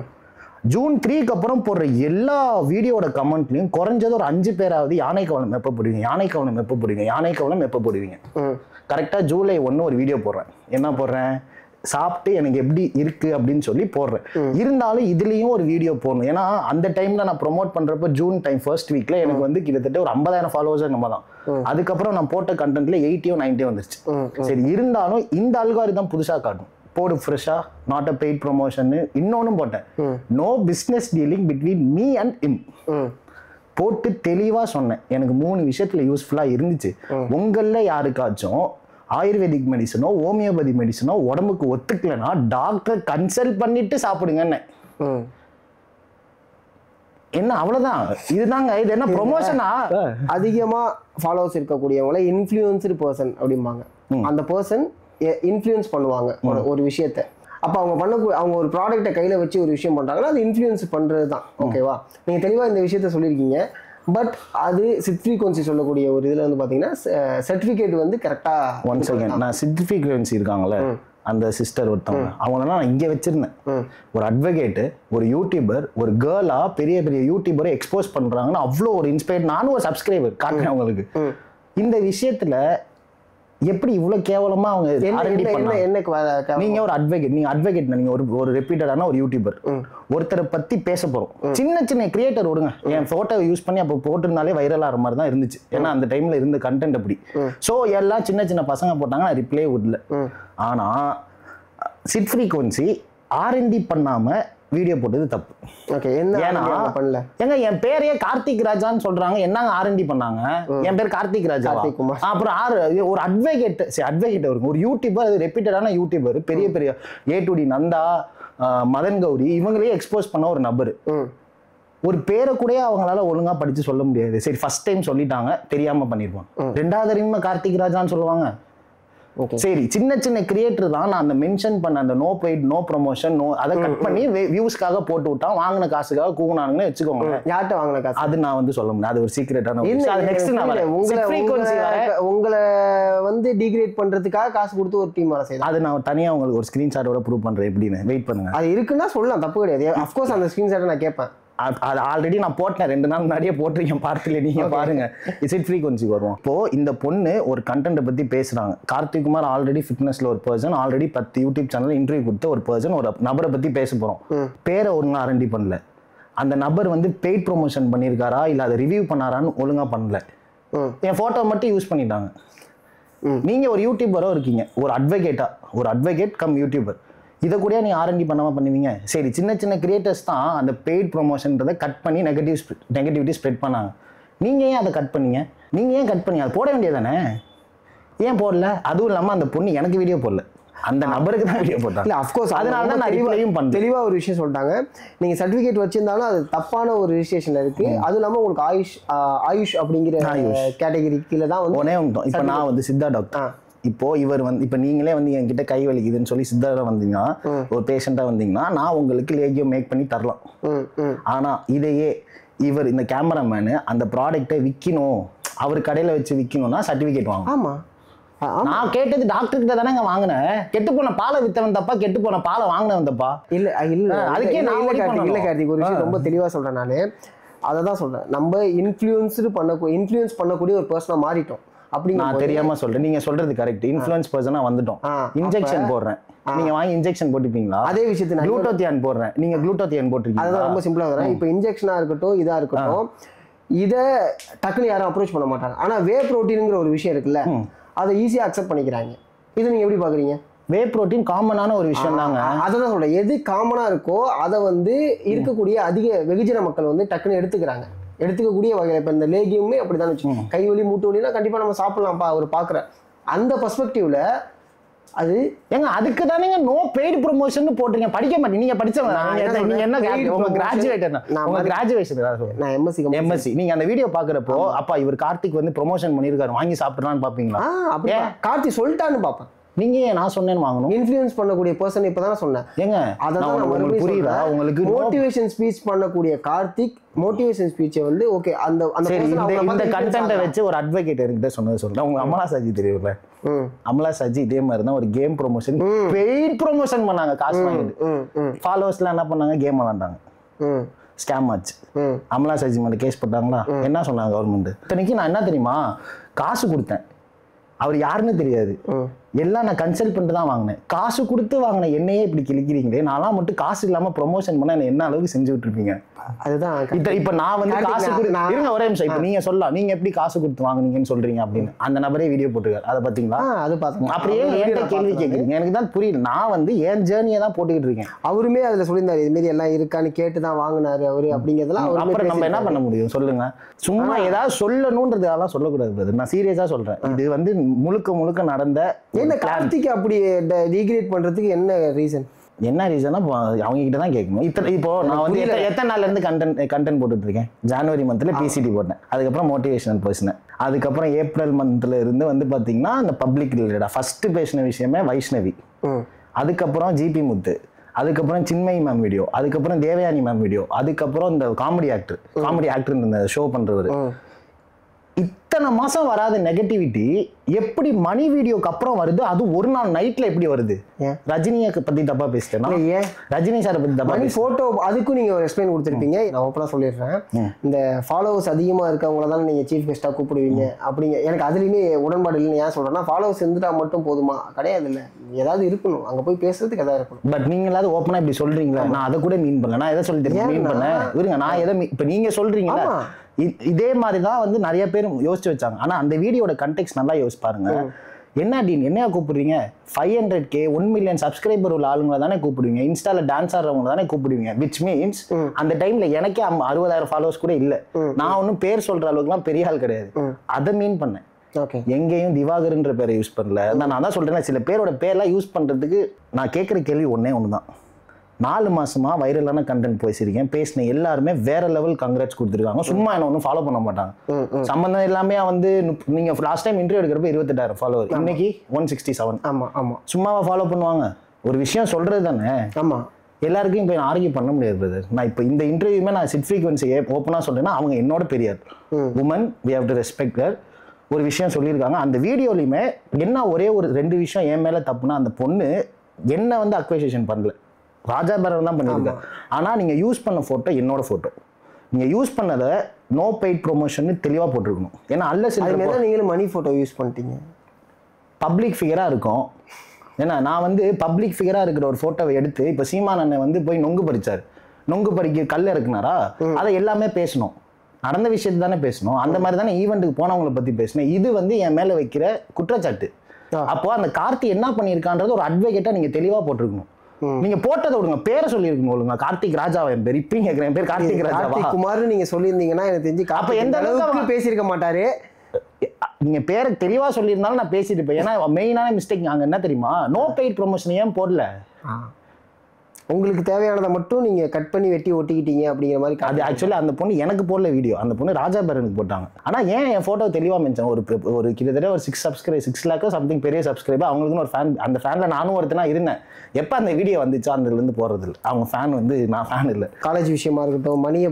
June 3க்கு அப்புறம் போடுற எல்லா வீடியோட கமெண்ட்லையும் குறைஞ்சது ஒரு 5 பேராவது யானை கவனம் எப்போ போடுவீங்க, யானை கவனம் எப்போ போடுவீங்க, யானை கவனம் எப்போ போடுவீங்க. கரெக்டாக July 1 ஒரு வீடியோ போடுறேன். என்ன போடுறேன்? சாப்பிட்டு எனக்கு எப்படி இருக்கு அப்படின்னு சொல்லி போடுறேன். இருந்தாலும் இதுலயும் ஒரு வீடியோ போடணும். ஏன்னா அந்த டைம்ல நான் ப்ரொமோட் பண்றப்ப ஜூன் டைம் ஃபர்ஸ்ட் வீக்ல எனக்கு வந்து கிட்டத்தட்ட ஒரு 50,000 ஃபாலோவர்ஸ் நம்ம தான். அதுக்கப்புறம் நான் போட்ட கண்டென்ட்ல 80 or 90 வந்துருச்சு. சரி, இருந்தாலும் இந்த அல்காரிதம் புதுசா காட்டும், போடு ஃப்ரெஷ்ஷா, நாட் அ பெய்ட் ப்ரொமோஷன். இன்னொன்னு போட்டேன், no business dealing between me and him போட்டு தெளிவா சொன்னேன். எனக்கு 3 விஷயத்துல யூஸ்ஃபுல்லா இருந்துச்சு. உங்கள யாருக்காச்சும் ஆயுர்வேதிக் மெடிசனோ ஹோமியோபதி மெடிசனோ உடம்புக்கு ஒத்துக்கலன்னா டாக்டர் கன்சல்ட் பண்ணிட்டு சாப்பிடுங்கன்னு. என்ன அவ்வளவுதான், இதுதாங்க. இது என்ன ப்ரொமோஷனா? அதிகமா ஃபாலோவர்ஸ் இருக்கக்கூடியவங்கள இன்ஃப்ளூயன்ஸ்டு பர்சன் அப்படிம்பாங்க. அந்த பர்சன் இன்ஃப்ளூயன்ஸ் பண்ணுவாங்க ஒரு விஷயத்த. அப்போ அவங்க ஒரு ப்ராடக்டை கையில வச்சு ஒரு விஷயம் பண்றாங்கன்னா அது இன்ஃப்ளூயன்ஸ் பண்றது தான். ஓகேவா? நீங்க தெளிவா இந்த விஷயத்த சொல்லியிருக்கீங்க. பட் அது சிட் ஃப்ரீக்வன்சி சொல்லக்கூடிய ஒரு இதில் வந்து பார்த்தீங்கன்னா சர்டிஃபிகேட் வந்து கரெக்டாக ஒன் செகண்ட் நான் சிட் ஃப்ரீக்வன்சி இருக்காங்களே அந்த சிஸ்டர் ஒருத்தவங்க, அவங்களெல்லாம் நான் இங்கே வச்சிருந்தேன். ஒரு அட்வொகேட்டு, ஒரு யூடியூபர், ஒரு கேர்ளா பெரிய பெரிய யூடியூபரை எக்ஸ்போஸ் பண்ணுறாங்கன்னா அவ்வளோ ஒரு இன்ஸ்பயர். நானும் ஒரு சப்ஸ்கிரைபர் காட்டுறேன் அவங்களுக்கு. இந்த விஷயத்தில் எப்படி இவ்வளவு கேவலமா அவங்க நீங்க ஒரு அட்வொகேட், நீங்க அட்வொகேட், நீங்க ஒரு ரெப்யூட்டடான ஒரு யூடியூபர், ஒருத்தரை பத்தி பேச போறோம். சின்ன சின்ன கிரியேட்டர் விடுங்க, என் போட்டோ யூஸ் பண்ணி அப்போ போட்டிருந்தாலே வைரல் ஆகிற மாதிரி தான் இருந்துச்சு. ஏன்னா அந்த டைம்ல இருந்த கண்டென்ட் அப்படி. சோ எல்லாம் சின்ன சின்ன பசங்க போட்டாங்க, நான் ரிப்ளே விடல. ஆனா சிட் ஃப்ரீக்வன்சி R&D பண்ணாம வீடியோ போட்டது தப்பு. ஓகே, என்ன பண்ணல? ஏங்க என் பேரையே கார்த்திக் ராஜான்னு சொல்றாங்க, என்னங்க R&D பண்ணாங்க? என் பேர் கார்த்திக் ராஜா. அப்புறம் ஒரு அட்வொகேட், அட்வொகேட் ஒரு யூடியூபர், அது ரெப்யூட்டடான யூடியூபர், பெரிய பெரிய A2D நந்தா, மதன் கௌரி, இவங்களையே எக்ஸ்போஸ் பண்ண ஒரு நபர். ஒரு பேரை கூட அவங்களால ஒழுங்கா படிச்சு சொல்ல முடியாது. சரி, ஃபர்ஸ்ட் டைம் சொல்லிட்டாங்க, தெரியாம பண்ணிருப்பாங்க. 2வது டைம் கார்த்திக் ராஜான்னு சொல்லுவாங்க. சரி, சின்ன சின்ன கிரியேட்டர் தான் நான் அந்த மென்ஷன் பண்ண அந்த no paid no promotion no அதை கட் பண்ணி வியூஸ்க்காக போட்டு விட்டான். வாங்கின காசுக்காக கூகுனானுங்கன்னு வச்சுக்கோங்க. யார்கிட்ட வாங்கின காசு அது நான் வந்து சொல்ல முடியாது, அது ஒரு சீக்ரெட்டான. உங்களை வந்து டிகிரேட் பண்றதுக்காக காசு கொடுத்து ஒரு டீம் வேலை செய்யலாம். அது நான் தனியா உங்களுக்கு ஒரு ஸ்கிரீன்ஷாட்டோட ப்ரூவ் பண்றேன். எப்படின்னு வெயிட் பண்ணுங்க. அது இருக்குன்னா சொல்லலாம், தப்பு கிடையாது. அஃப்கோர்ஸ் அந்த ஸ்கிரீன்ஷாட்டை நான் கேட்பேன். அது ஆல்ரெடி நான் போட்டேன், 2 நாள் முன்னாடியே போட்டிருக்கேன், பார்த்துல நீங்க பாருங்க. சிட் ஃப்ரீக்வன்சிக்கு வருவோம். இப்போ இந்த பொண்ணு ஒரு கண்டென்ட்டை பத்தி பேசுறாங்க. கார்த்திக் குமார் ஆல்ரெடி ஃபிட்னஸ்ல ஒரு person, already 10 YouTube channel interview கொடுத்த ஒரு பர்சன், ஒரு நபரை பத்தி பேச போறோம். பேரை ஒழுங்கா R&D பண்ணல. அந்த நபர் வந்து பெய்ட் ப்ரொமோஷன் பண்ணியிருக்காரா இல்ல அதை ரிவ்யூ பண்ணாரான்னு ஒழுங்கா பண்ணல. என் போட்டோ மட்டும் யூஸ் பண்ணிட்டாங்க. நீங்க ஒரு யூடியூபரோ இருக்கீங்க, ஒரு அட்வொகேட் கம் யூடியூபர், இதை கூட நீ R&D பண்ணாமல் பண்ணுவீங்க? சரி, சின்ன சின்ன கிரியேட்டர்ஸ் தான் அந்த பெய்ட் ப்ரொமோஷன்றதை கட் பண்ணி நெகட்டிவிட்டி ஸ்ப்ரெட் பண்ணாங்க. நீங்கள் ஏன் அதை கட் பண்ணீங்க? நீங்கள் ஏன் கட் பண்ணி அதை போட வேண்டியதானே? ஏன் போடல? அதுவும் இல்லாமல் அந்த பொண்ணு எனக்கு வீடியோ போடல, அந்த நபருக்கு தான் வீடியோ போட்டாங்க. இல்லை, அஃப்கோர்ஸ் அதனால தான் நான் தெளிவாக ஒரு விஷயம் சொல்லிட்டாங்க. நீங்கள் சர்டிஃபிகேட் வச்சிருந்தாலும் அது தப்பான ஒரு ரிஜிஸ்ட்ரேஷனில் இருக்குது. அதுவும் இல்லாமல் உங்களுக்கு ஆயுஷ் அப்படிங்கிற கேட்டகரி கீழே தான் வந்து ஒன்னே உண்டோம். இப்போ நான் வந்து சித்தா டாக்டர், இப்போ இவர் வந்து இப்போ நீங்களே வந்து என்கிட்ட கை வலிக்குதுன்னு சொல்லி சித்தார வந்தீங்கன்னா, ஒரு பேஷண்டா வந்தீங்கன்னா நான் உங்களுக்கு லேகியோ மேக் பண்ணி தரலாம். ஆனா இதையே இவர் இந்த கேமராமேனு அந்த ப்ராடக்டை விற்கணும், அவர் கடையில வச்சு விற்கணும்னா சர்டிபிகேட் வாங்கணும். ஆமா, நான் கேட்டது டாக்டர் கிட்ட தானே வாங்கினேன். கெட்டு போன பாலை வித்தவன் தப்பா, கெட்டு போன பாலை வாங்கினவன் தப்பா? இல்ல அதுக்கே நான் இல்ல கார்த்திக், ஒரு விஷயம் ரொம்ப தெளிவா சொல்றேன். நானு அதை தான் சொல்றேன். நம்ம இன்ஃப்ளூயன்ஸ் பண்ணக்கூடிய ஒரு பர்சனா மாறிட்டோம். அப்படி நான் தெரியாம சொல்றேன், நீங்க சொல்றது கரெக்ட். இன்ஃப்ளூயன்ஸ் பர்சனா வந்துட்டோம். இன்ஜெக்ஷன் போடுறேன், நீங்க வாங்கி இன்ஜெக்ஷன் போட்டுப்பீங்களா? அதே விஷயத்தை குளூட்டோத்தியான் போடுறேன், நீங்க குளூட்டோத்தியான் போட்டுருக்கீங்க. அதுதான் ரொம்ப சிம்பிளா வரேன். இப்போ இன்ஜெக்ஷனா இருக்கட்டும், இதா இருக்கட்டும், இதை டக்குன்னு யாரும் அப்ரோச் பண்ண மாட்டாங்க. ஆனா வே புரோட்டீன்ங்கிற ஒரு விஷயம் இருக்குல்ல, அதை ஈஸியா அக்செப்ட் பண்ணிக்கிறாங்க. இதை நீங்க எப்படி பாக்குறீங்க? வே புரோட்டீன் காமனான ஒரு விஷயம் தாங்க. அதான் சொல்றேன், எது காமனா இருக்கோ அதை வந்து இருக்கக்கூடிய அதிக வெகுஜன மக்கள் வந்து டக்குன்னு எடுத்துக்கக்கூடிய வகையில். இப்போ இந்த லேகியமே அப்படிதான் வச்சு, கை வலி மூட்டு வலினா கண்டிப்பா நம்ம சாப்பிடலாம்ப்பா அவர் பாக்குற அந்த பெர்ஸ்பெக்டிவ்ல அது ஏங்க அதுக்கு தானே நோ பெய்டு ப்ரொமோஷன் போட்டுருங்க. படிக்க மாட்டீங்க, நீங்க படிச்சவங்க, நீங்க என்ன கிராஜுவேட்? உங்க கிராஜுவேஷன் நான் எம்எஸ்சி. நீங்க அந்த வீடியோ பாக்குறப்போ அப்பா இவர் கார்த்திக் வந்து ப்ரொமோஷன் பண்ணிருக்காரு, வாங்கி சாப்பிடலாம்னு பாப்பீங்களா? அப்படியே கார்த்திக் சொல்லிட்டான்னு பாப்பேன். நீங்க நான் சொன்னேன்னு வாங்கணும். இன்ஃப்ளூயன்ஸ் பண்ணக்கூடிய பர்சன் இப்பதான் சொன்னேன். ஏங்க அதான் உங்களுக்கு புரியுதா? உங்களுக்கு மோட்டிவேஷன் ஸ்பீச் பண்ணக்கூடிய கார்த்திக் மோட்டிவேஷன் ஸ்பீச்சை வந்து ஓகே அந்த இந்த கண்டென்ட்டை வச்சு ஒரு அட்வொகேட் என்கிட்ட சொன்னது சொல்றேன். உங்க அமலா சஜி தெரியும்ல, அமலா சஜி இதே மாதிரி தான் ஒரு கேம் ப்ரொமோஷன் பெய்ட் ப்ரொமோஷன் பண்ணாங்க. காசு வாங்கிட்டு ஃபாலோவர்ஸ்லாம் என்ன பண்ணாங்க, கேம் விளாண்டாங்க, ஸ்கேம் ஆச்சு. அமலா சஜி மேல கேஸ் போட்டாங்களா? என்ன சொன்னாங்க கவர்மெண்ட்? இத்தனைக்கு நான் என்ன தெரியுமா, காசு கொடுத்தேன், அவர் யாருன்னு தெரியாது, எல்லாம் நான் கன்சல்ட் பண்ணிட்டு தான் வாங்கினேன். காசு கொடுத்து வாங்கினேன், என்னையே இப்படி கிழிக்கிறீங்களே. நான்லாம் மட்டும் காசு இல்லாம ப்ரொமோஷன் பண்ண என்ன அளவுக்கு செஞ்சு விட்டுருப்பீங்க? அதுதான் இப்ப நான் வந்து காசு இருங்க ஒரே நிமிஷம். இப்ப நீங்க சொல்லலாம், நீங்க எப்படி காசு கொடுத்து வாங்குனீங்கன்னு சொல்றீங்க அப்படின்னு. அந்த நபரே வீடியோ போட்டுருக்காரு, அதை பாத்தீங்களா? அது பார்த்தேன். அப்படியே என்கிட்ட கேள்வி கேட்குறீங்க, எனக்கு தான் புரியல. நான் வந்து என் ஜேர்னியை தான் போட்டுக்கிட்டு இருக்கேன். அவருமே அதுல சொல்லியிருந்தாரு, இது மாதிரி எல்லாம் இருக்கான்னு கேட்டு தான் வாங்கினாரு அவரு அப்படிங்கிறதுலாம். அப்புறம் நம்ம என்ன பண்ண முடியும் சொல்லுங்க? சும்மா ஏதாவது சொல்லணும்ன்றதெல்லாம் சொல்லக்கூடாது. நான் சீரியஸா சொல்றேன், இது வந்து முழுக்க நடந்த. என்ன கார்த்திக் அப்படி டீக்ரேட் பண்றதுக்கு என்ன ரீசன்? என்ன ரீசனா அவங்க கிட்ட தான் கேட்கணும். இப்போ நான் வந்து எத்தனை நாள்ல இருந்து கண்டென்ட் போட்டுட்டு இருக்கேன். ஜனவரி மந்த்ல PCT போட்டேன், அதுக்கப்புறம் மோட்டிவேஷனல் பேசினேன், அதுக்கப்புறம் ஏப்ரல் மந்த்ல இருந்து வந்து பாத்தீங்கன்னா அந்த பப்ளிக் ரிலேட்டடா ஃபர்ஸ்ட் பேசின விஷயமே வைஷ்ணவி, அதுக்கப்புறம் ஜிபி முத்து, அதுக்கப்புறம் சின்மயி மேம் வீடியோ, அதுக்கப்புறம் தேவயானி மேம் வீடியோ, அதுக்கப்புறம் இந்த காமெடி ஆக்டர் இந்த ஷோ பண்றவர். இத்தனை மாசம் வராத நெகட்டிவிட்டி எப்படி மணி வீடியோக்கு அப்புறம் வருது? அது ஒரு நாள் நைட்ல எப்படி வருது? ரஜினியை பத்தி தப்பா பேசிட்டேன், ரஜினி சாரை பத்தி தப்பா போட்டோ, அதுக்கும் நீங்க ஒரு எக்ஸ்பிளைன் கொடுத்துருப்பீங்க. நான் ஓப்பனா சொல்லிடுறேன், இந்த ஃபாலோவர்ஸ் அதிகமா இருக்கவங்கள தான் நீங்க சீஃப் கெஸ்டா கூப்பிடுவீங்க அப்படிங்க. எனக்கு அதுலயுமே உடன்பாடு இல்லைன்னு ஏன் சொல்றேன்னா, ஃபாலோவர்ஸ் இருந்துட்டா மட்டும் போதுமா? கிடையாது, இல்ல ஏதாவது இருக்கணும், அங்க போய் பேசுறதுக்கு எதாவது இருக்கணும். பட் நீங்க எல்லாரும் ஓப்பனா இப்படி சொல்றீங்களா? நான் அதை கூட மீன் பண்ணல. நான் எதை சொல்லிட்டு மீன் பண்ணேன் இருங்க, நான் எதை இப்ப நீங்க சொல்றீங்களா? இதே மாதிரிதான் வந்து நிறைய பேர் யோசிச்சு வச்சாங்க. ஆனா அந்த வீடியோட கண்டெக்ஸ்ட் நல்லா யோசிச்சு பாருங்க. என்ன டீன் என்னையா கூப்பிடுறீங்க? 500K 1 மில்லியன் சப்ஸ்கிரைபர் உள்ள ஆளுங்களை தானே கூப்பிடுவீங்க, இன்ஸ்டால டான்ஸ் ஆடுறவங்க தானே கூப்பிடுவீங்க. விச் மீன்ஸ் அந்த டைம்ல எனக்கே 60,000 ஃபாலோவர்ஸ் கூட இல்ல. நான் ஒன்னும் பேர் சொல்ற அளவுக்குலாம் பெரிய ஆள் கிடையாது. அதை மீன் பண்ணேன். எங்கேயும் திவாகர்ன்ற பேரை யூஸ் பண்ணல. நான் தான் சொல்றேன், சில பேரோட பேர்லாம் யூஸ் பண்றதுக்கு நான் கேட்குற கேள்வி ஒண்ணுதான். 4 மாசமா வைரலான கண்டென்ட் பேசியிருக்கேன், பேசின எல்லாருமே வேற லெவல் கங்க்ராட்ஸ் கொடுத்துருக்காங்க. சும்மா என்ன ஒன்றும் ஃபாலோ பண்ண மாட்டாங்க. சம்பந்தம் எல்லாமே வந்து நீங்க லாஸ்ட் டைம் இன்டர்வியூ எடுக்கிறப்ப 28,000 ஃபாலோவர், இன்னைக்கு 167. சும்மாவா ஃபாலோ பண்ணுவாங்க? ஒரு விஷயம் சொல்றது தானே. எல்லாருக்கும் இப்போ ஆர்கியூ பண்ண முடியாது பிரதர். நான் இப்போ இந்த இன்டர்வியூமே நான் சிட் ஃப்ரீக்வன்சி ஓப்பனாக சொல்றேன்னா, அவங்க என்னோட பெரியார் woman, we have to respect her. ஒரு விஷயம் சொல்லியிருக்காங்க அந்த வீடியோலையுமே. என்ன ஒரே ஒரு 2 விஷயம் என் மேல தப்புனா, அந்த பொண்ணு என்ன வந்து அக்வைசேஷன் பண்ணல, ராஜா பேரன் தான் பண்ணியிருக்கேன். ஆனால் நீங்கள் யூஸ் பண்ண ஃபோட்டோ என்னோட ஃபோட்டோ, நீங்கள் யூஸ் பண்ணதை நோ பெய்ட் ப்ரொமோஷன் தெளிவாக போட்டிருக்கணும். ஏன்னா நீங்களும் மணி ஃபோட்டோ யூஸ் பண்ணிட்டீங்க, பப்ளிக் ஃபிகராக இருக்கும். ஏன்னா நான் வந்து பப்ளிக் ஃபிகராக இருக்கிற ஒரு ஃபோட்டோவை எடுத்து இப்போ சீமான் அண்ணன் வந்து போய் நொங்கு பறிச்சார், நொங்கு பறிக்க கல் இருக்குனாரா, அதை எல்லாமே பேசணும், நடந்த விஷயத்தை தானே பேசணும். அந்த மாதிரி தானே ஈவெண்ட்டுக்கு போனவங்களை பற்றி பேசணும். இது வந்து என் மேலே வைக்கிற குற்றச்சாட்டு. அப்போ அந்த கார்த்தி என்ன பண்ணியிருக்கான்றது ஒரு அட்வொகேட்டா நீங்க தெளிவா போட்டிருக்கணும். நீங்க போட்டதை விடுங்க, பேரை சொல்லிருக்கணும் ஒழுங்கா. கார்த்திக் ராஜாவா என் பேர் இப்பயும் கேட்கிறேன், என் பேர் கார்த்திக் ராஜாவா குமார் நீங்க சொல்லியிருந்தீங்கன்னா எனக்கு தெரிஞ்சு அப்ப எந்த அளவுக்கு பேசியிருக்க மாட்டாரு. நீங்க பேரை தெளிவா சொல்லியிருந்தாலும் நான் பேசிட்டு இருப்பேன். ஏன்னா மெயினான மிஸ்டேக் அங்க என்ன தெரியுமா, நோ பெய்ட் ப்ரொமோஷன் ஏன் போடல? உங்களுக்கு தேவையானதை மட்டும் நீங்க கட் பண்ணி வெட்டி ஒட்டிக்கிட்டீங்க அப்படிங்கிற மாதிரி. அது ஆக்சுவலி அந்த பொண்ணு எனக்கு போடல வீடியோ, அந்த பொண்ணு ராஜா பேரனுக்கு போட்டாங்க. ஆனா ஏன் என் போட்டோ தெளிவா மென்ஷன், ஒரு கிட்டத்தட்ட ஒரு 6 லேக் சம்திங் பெரிய சப்ஸ்கிரைபர், அவங்களுக்குன்னு ஒரு ஃபேன், அந்த ஃபேன்ல நானும் ஒருத்தனா இருந்தேன். எப்ப அந்த வீடியோ வந்துச்சோ அதுல இருந்து போறது இல்லை. அவங்க ஃபேன் வந்து நான் ஃபேன் இல்லை. காலேஜ் விஷயமா இருக்கட்டும், மணியை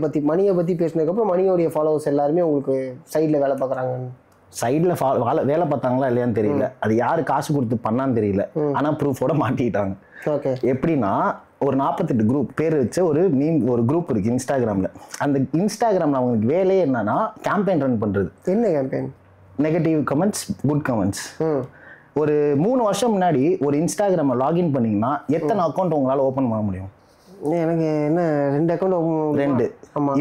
பத்தி பேசினதுக்கப்புறம் மணியோடைய ஃபாலோவர்ஸ் எல்லாருமே உங்களுக்கு சைட்ல வேலை பார்க்குறாங்க. சைட்ல வேலை பார்த்தாங்களா இல்லையான்னு தெரியல, அது யாரு காசு கொடுத்து பண்ணான்னு தெரியல. ஆனா ப்ரூஃபோட மாட்டிக்கிட்டாங்க. எப்படின்னா ஒரு 48 குரூப் பேர் வச்ச ஒரு குரூப் இருக்கு இன்ஸ்டாகிராம்ல. அந்த இன்ஸ்டாகிராம்ல அவங்களுக்கு வேலையே என்னன்னா கேம்பெயின் ரன் பண்றது. என்ன campaign? Negative comments, good comments. ஒரு 3 வருஷம் முன்னாடி ஒரு இன்ஸ்டாகிராம லாகின் பண்ணீங்கன்னா எத்தனை அக்கௌண்ட் உங்களால ஓபன் பண்ண முடியும்? எனக்கு என்ன 2 அக்கௌண்ட் 2.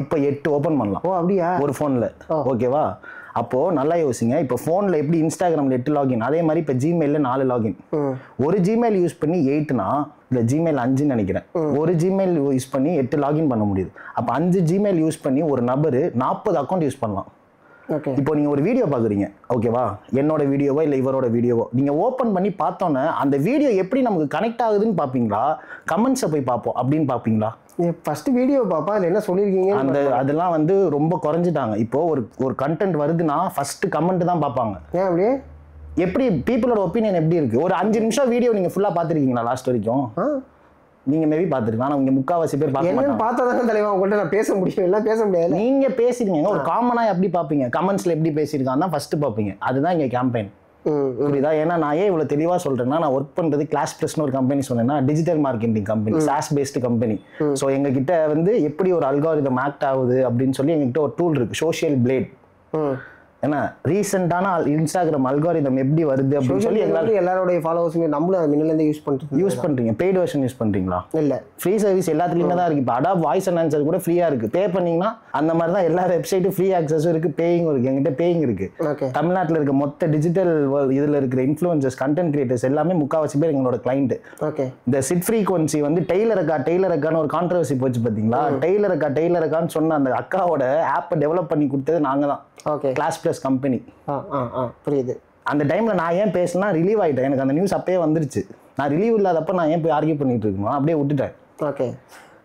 இப்போ 8 ஓபன் பண்ணலாம். ஓ அப்படியா? ஒரு போன்ல. ஓகேவா? அப்போ நல்லா யோசிங்க. இப்போ போன்ல எப்படி இன்ஸ்டாகிராம்ல 8 லாகின், அதே மாதிரி இப்போ ஜிமெயில 4 லாகின். ஒரு ஜிமெயில் யூஸ் பண்ணி 8னா இல்ல ஜிமெயில் 5ன்னு நினைக்கிறேன். ஒரு ஜிமெயில் யூஸ் பண்ணி 8 லாகின் பண்ண முடியுது. அப்ப 5 ஜிமெயில் யூஸ் பண்ணி ஒரு நபர் 40 அக்கௌண்ட் யூஸ் பண்ணலாம். இப்போ நீங்க ஒரு வீடியோ பாக்குறீங்க, ஓகேவா, என்னோட வீடியோவோ இல்ல இவரோட வீடியோவோ, நீங்க ஓபன் பண்ணி பார்த்தோன்னே அந்த வீடியோ எப்படி நமக்கு கனெக்ட் ஆகுதுன்னு பாப்பீங்களா, கமெண்ட்ஸை போய் பார்ப்போம் அப்படின்னு பாப்பீங்களா? ஃபர்ஸ்ட் வீடியோ பாப்பா, அதுல என்ன சொல்லிருக்கீங்க அதெல்லாம் வந்து ரொம்ப குறைஞ்சிட்டாங்க. இப்போ ஒரு கண்டென்ட் வருதுன்னா ஃபர்ஸ்ட் கமெண்ட் தான் பார்ப்பாங்க. ஏன் அப்படியே? எப்படி பீப்புளோட ஒப்பீனியன் எப்படி இருக்கு? ஒரு 5 நிமிஷம் வீடியோ நீங்க ஃபுல்லா பாத்துருக்கீங்களா லாஸ்ட் வரைக்கும்? நீங்க மேபி பாத்துருக்கீங்க. ஆனா இங்க முக்காவாசி பேர் பார்த்தாதான் தலைவா உங்கள்ட்ட நான் பேச முடியும், எல்லாம் பேச முடியாது. நீங்க பேசுறீங்க, ஒரு காமனா எப்படி பாப்பீங்க, கமெண்ட்ஸ்ல எப்படி பேசியிருக்காங்க தான் ஃபர்ஸ்ட் பாப்பீங்க. அதுதான் இங்க கேம்பெயின். புரியுதா? ஏன்னா நான் ஏன் இவ்வளவு தெளிவா சொல்றேன்னா, நான் ஒர்க் பண்றது கிளாஸ் பிளஸ்னு ஒரு கம்பெனி சொன்னேன்னா, digital marketing company, sauce based company. So எங்க கிட்ட வந்து எப்படி ஒரு அல்காரிதம் ஆக்ட் ஆகுது அப்படின்னு சொல்லி எங்ககிட்ட ஒரு டூல் இருக்கு, சோஷியல் பிளேட். ஏன்னா ரீசெண்டான இன்ஸ்டாகிராம் அல்காரிதம் எப்படி வருது அப்படின்னு சொல்லி எல்லாரோட ஃபாலோவர்ஸுமே நம்மளும் அது முன்னல இருந்து யூஸ் பண்றீங்க. பெய்ட் வெர்ஷன் யூஸ் பண்றீங்களா? இல்ல, ஃப்ரீ சர்வீஸ் எல்லாத்துலயுமே தான் இருக்கு. இப்போ அடாப் வாய்ஸ் அண்ட் ஆன்சர் கூட ஃப்ரீயா இருக்கு. பே பண்ணீங்கன்னா அந்த மாதிரி தான் எல்லா வெப்சைட்டும் ஃப்ரீ ஆக்சஸும் இருக்கு, பேயிங்கும் இருக்கு. எங்கிட்ட பேயிங் இருக்கு. தமிழ்நாட்டில் இருக்க மொத்த டிஜிட்டல் இதுல இருக்கிற இன்ஃப்ளூயன்சர்ஸ், கண்டென்ட் கிரியேட்டர்ஸ் எல்லாமே முக்காவாசி பேர் எங்களோட கிளைண்ட். இந்த சிட் ஃப்ரீக்வன்சி வந்து டெய்லர் அக்கான்னு ஒரு கான்ட்ரவர்சி போச்சு பாத்தீங்களா? டெய்லர் அக்கான்னு சொன்ன அந்த அக்காவோட ஆப்பை டெவலப் பண்ணி கொடுத்தது நாங்க தான். Class plus company. புரியுது. அந்த டைம்ல நான் ஏன் பேசினா ரிலீவ் ஆயிட்டேன். எனக்கு அந்த நியூஸ் அப்பயே வந்துருச்சு. நான் ரிலீவ் இல்லாதப்ப நான் ஏன் போய் ஆர்கியூ பண்ணிட்டு இருக்கணும், அப்படியே விட்டுட்டேன். ஓகே.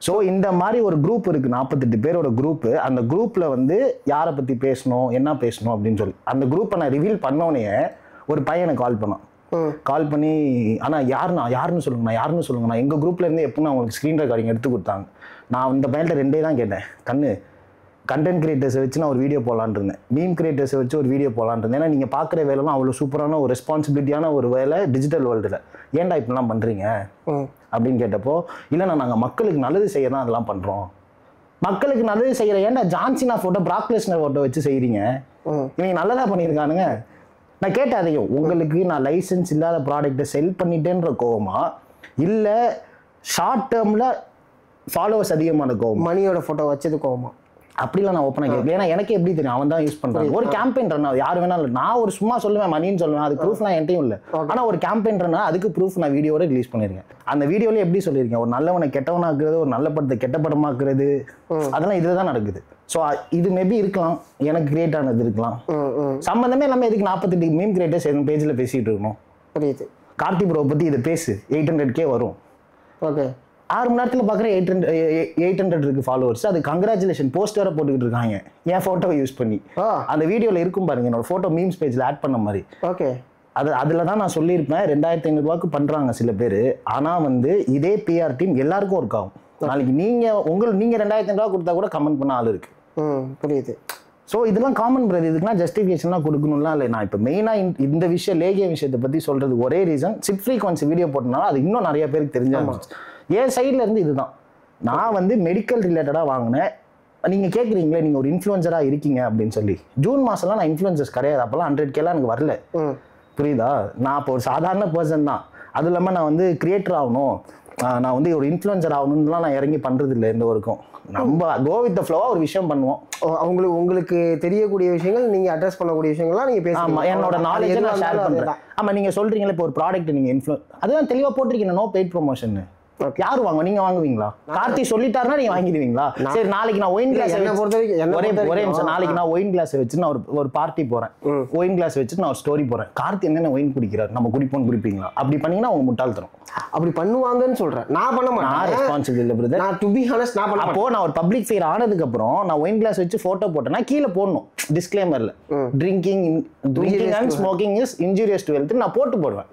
ஸோ இந்த மாதிரி ஒரு குரூப் இருக்கு, 48 பேரோட குரூப். அந்த குரூப்ல வந்து யாரை பத்தி பேசணும், என்ன பேசணும் அப்படின்னு சொல்லி அந்த குரூப்பை நான் ரிவீல் பண்ணோடனே ஒரு பையனை கால் பண்ணான். கால் பண்ணி, ஆனா யாருன்னு சொல்லுங்க, நான் எங்க குரூப்ல இருந்து எப்போ அவங்களுக்கு ஸ்கிரீன் ரெக்கார்டிங் எடுத்து கொடுத்தாங்க. நான் இந்த பையன்கிட்ட 2 தான் கேட்டேன். கண்டென்ட் கிரியேட்டர்ஸை வச்சு நான் ஒரு வீடியோ போலான்னு இருந்தேன், மீம் கிரியேட்டர்ஸை வச்சு ஒரு வீடியோ போலான்னு இருந்தேன். ஏன்னா நீங்கள் பார்க்குற வேலைலாம் அவ்வளோ சூப்பரான ஒரு ரெஸ்பான்சிபிலிட்டியான ஒரு வேலை டிஜிட்டல் வேர்ல்டில், ஏன்டா இப்படிலாம் பண்ணுறீங்க அப்படின்னு கேட்டப்போ, இல்லைண்ணா நாங்கள் மக்களுக்கு நல்லது செய்ய தான் அதெல்லாம் பண்ணுறோம். மக்களுக்கு நல்லது செய்கிற, ஏன்டா ஜான்சினா ஃபோட்டோ பிராக்லெஸ்னர் ஃபோட்டோ வச்சு செய்கிறீங்க, இவங்க நல்லதாக பண்ணியிருக்கானுங்க. நான் கேட்டேன் அதையும், உங்களுக்கு நான் லைசன்ஸ் இல்லாத ப்ராடக்ட்டை செல் பண்ணிட்டேன்ற கோவமா, இல்லை ஷார்ட் டேர்மில் ஃபாலோவர்ஸ் அதிகமான கோவம், மணியோட ஃபோட்டோ வச்சது கோவமா? அப்படிலாம் நான் ஓப்பனாக கேட்கல. ஏன்னா எனக்கு எப்படி தெரியும் அவன் தான் யூஸ் பண்றான். ஒரு கேம்பெயின் ரன் யார் வேணாலும், நான் ஒரு சும்மா சொல்லுவேன் மணின்னு சொல்லுவேன், அது ப்ரூஃப்லாம் என்கிட்டயும் இல்லை. ஆனா ஒரு கேம்பெயின் ரன் அதுக்கு ப்ரூஃப் நான் வீடியோட ரிலீஸ் பண்ணிருக்கேன். அந்த வீடியோல எப்படி சொல்லியிருக்கேன், ஒரு நல்லவனை கெட்டவனாக்குறது, ஒரு நல்ல படத்தை கெட்ட படமாக்குறது, அதெல்லாம் இதுல தான் நடக்குது. ஸோ இது மேபி இருக்கலாம், எனக்கு கிரியேட் ஆனது இருக்கலாம். சம்பந்தமே எல்லாமே எதுக்கு 48 மீம் கிரியேட்டர்ஸ் என் பேஜ்ல பேசிட்டு இருக்கணும்? புரியுது. கார்த்தி ப்ரோ பத்தி இதை பேசு, 800K வரும். ஓகே. 6 மணி நேரத்தில் பார்க்குற 800 இருக்கு ஃபாலோவர்ஸ். அது கங்க்ராச்சுலேஷன் போஸ்ட் வேற போட்டுக்கிட்டு இருக்காங்க என் ஃபோட்டோவை யூஸ் பண்ணி. அந்த வீடியோவில் இருக்கும் பாருங்க, என்னோட ஃபோட்டோ மீம்ஸ் பேஜில் ஆட் பண்ண மாதிரி. ஓகே. அதில் தான் நான் சொல்லியிருப்பேன் 2500 ரூபாய்க்கு பண்ணுறாங்க சில பேர். ஆனால் வந்து இதே பிஆர் டீம் எல்லாருக்கும் ஒர்க் ஆகும். நாளைக்கு நீங்கள் 2500 ரூபா கொடுத்தா கூட கமெண்ட் பண்ண ஆள் இருக்கு. புரியுது. ஸோ இதெல்லாம் காமன் பிரதர், இதுக்குலாம் ஜஸ்டிஃபிகேஷன்லாம் கொடுக்கணும்லாம் இல்லை. நான் இப்போ மெயினாக இந்த விஷயம் லேகிய விஷயத்தை பற்றி சொல்கிறது ஒரே ரீசன், சிட் ஃப்ரீக்வன்சி வீடியோ போட்டனால அது இன்னும் நிறைய பேருக்கு தெரிஞ்சாங்க. என் சைட்ல இருந்து இதுதான், நான் வந்து மெடிக்கல் ரிலேட்டடாக வாங்கினேன். நீங்கள் கேட்குறீங்களே நீங்கள் ஒரு இன்ஃப்ளூயன்சராக இருக்கீங்க அப்படின்னு சொல்லி, ஜூன் மாதம்லாம் நான் இன்ஃப்ளூயன்சர்ஸ் கிடையாது. அப்போல்லாம் 100Kலாம் எனக்கு வரல. புரியுதா? நான் இப்போ ஒரு சாதாரண பர்சன் தான். அதுவும் இல்லாமல் நான் வந்து கிரியேட்டர் ஆகணும், நான் வந்து ஒரு இன்ஃப்ளூயன்சர் ஆகணும்லாம் நான் இறங்கி பண்றது இல்லை எந்த ஒர்க்கும். நம்ம கோ வித் த ஃப்ளோவா ஒரு விஷயம் பண்ணுவோம். உங்களுக்கு தெரியக்கூடிய விஷயங்கள், நீங்க அட்ரஸ் பண்ணக்கூடிய விஷயங்கள்லாம் நீங்க பேசுறீங்க. ஆமா, என்னோட நாலேஜை நான் ஷேர் பண்றேன். ஆமா, நீங்க சொல்றீங்களா இப்போ ஒரு ப்ராடக்ட் நீங்க அதுதான் தெளிவா போட்டிருக்கீங்க, நோ பெய்ட் ப்ரொமோஷன். யாரு வாங்க? நீங்க வாங்குவீங்களா? கார்த்தி சொல்லிட்டாருன்னா நீங்க வாங்கிடுவீங்களா? சரி, நாளைக்கு நான் ஒயின் கிளாஸ் ஒரே நிமிஷம், நாளைக்கு நான் ஒயின் கிளாஸ் வச்சு நான் ஒரு பார்ட்டி போறேன், ஒயின் கிளாஸ் வச்சு நான் ஒரு ஸ்டோரி போறேன், கார்த்தி என்னென்ன ஒயின் குடிக்கிறார், நம்ம குடிப்போம் குடிப்பீங்களா? அப்படி பண்ணீங்கன்னா அவங்க முட்டாள் தரும். அப்படி பண்ணுவாங்கன்னு சொல்றேன், நான் பண்ண மாட்டேன். நான் ரெஸ்பான்சிபிள் இல்ல பிரதர். நான் டு பி ஹானஸ்ட் நான் பண்ண. அப்போ நான் ஒரு பப்ளிக் ஃபேர் ஆனதுக்கு அப்புறம் நான் ஒயின் கிளாஸ் வச்சு போட்டோ போட்டேன்னா கீழே போடணும் டிஸ்க்ளைமர்ல, drinking and smoking is injurious to health நான் போடுவேன்.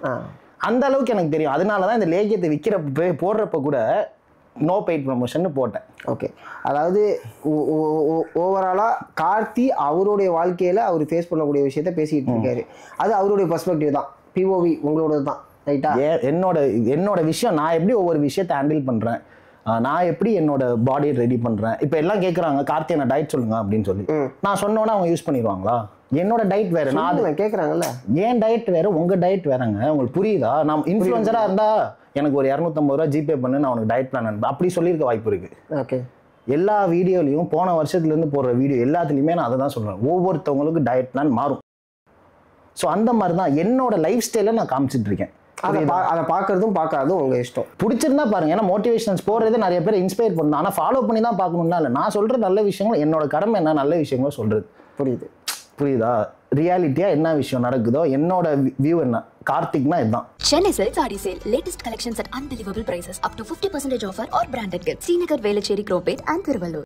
அந்த அளவுக்கு எனக்கு தெரியும். அதனாலதான் இந்த லேகியத்தை போடுறப்ப கூட நோ பெய்ட் ப்ரமோஷன் போட்டேன். ஓகே, அதாவது ஓவராலா கார்த்தி அவருடைய வாழ்க்கையில அவர் ஃபேஸ் பண்ணக்கூடிய விஷயத்த பேசிட்டு இருக்காரு. அது அவருடைய பெர்ஸ்பெக்டிவ் தான், பிஓவி உங்களோட தான், ரைட்டா? என்னோட விஷயம், நான் எப்படி ஒவ்வொரு விஷயத்தை ஹேண்டில் பண்றேன், நான் எப்படி என்னோட பாடியை ரெடி பண்றேன். இப்ப எல்லாம் கேட்கறாங்க கார்த்தி என்ன டயட் சொல்லுங்க அப்படின்னு சொல்லி. நான் சொன்னோன்னா அவங்க யூஸ் பண்ணிடுவாங்களா? என்னோட டயட் வேற, நான் கேட்கறாங்கல்ல, ஏன் டயட் வேற, உங்க டயட் வேறங்க. உங்களுக்கு புரியுதா? நான் இன்ஃப்ளூயன்சரா இருந்தா எனக்கு ஒரு 250 ரூபா ஜிபே பண்ணு, நான் உனக்கு டயட் பிளான் அனுப்பு அப்படி சொல்லியிருக்க வாய்ப்பு இருக்கு. ஓகே, எல்லா வீடியோலையும் போன வருஷத்துல இருந்து போடுற வீடியோ எல்லாத்துலயுமே நான் அதை தான் சொல்றேன், ஒவ்வொருத்தவங்களுக்கு டயட் பிளான் மாறும். ஸோ அந்த மாதிரி தான் என்னோட லைஃப் ஸ்டைலை நான் காமிச்சிட்டு இருக்கேன். அதை பார்க்கறதும் பார்க்காதும் உங்க இஷ்டம். பிடிச்சிருந்தா பாருங்க. ஏன்னா மோட்டிவேஷன்ஸ் போடுறது நிறைய பேர் இன்ஸ்பயர் பண்ணணும், ஆனால் ஃபாலோ பண்ணி தான் பார்க்கணும்னா இல்லை. நான் சொல்ற நல்ல விஷயங்கள், என்னோட கடமை என்ன, நல்ல விஷயங்களும் சொல்றது. புரியுதா? ரியாலிட்டியா என்ன விஷயம் நடக்குதோ, என்னோட வியூ என்ன. கார்த்திக்னா இதுதான். Chennai Silks Saari Sale. Latest collections at unbelievable prices. Up to 50% offer or branded gifts. Srinagar, Velachery, Cropate and Thiruvallur.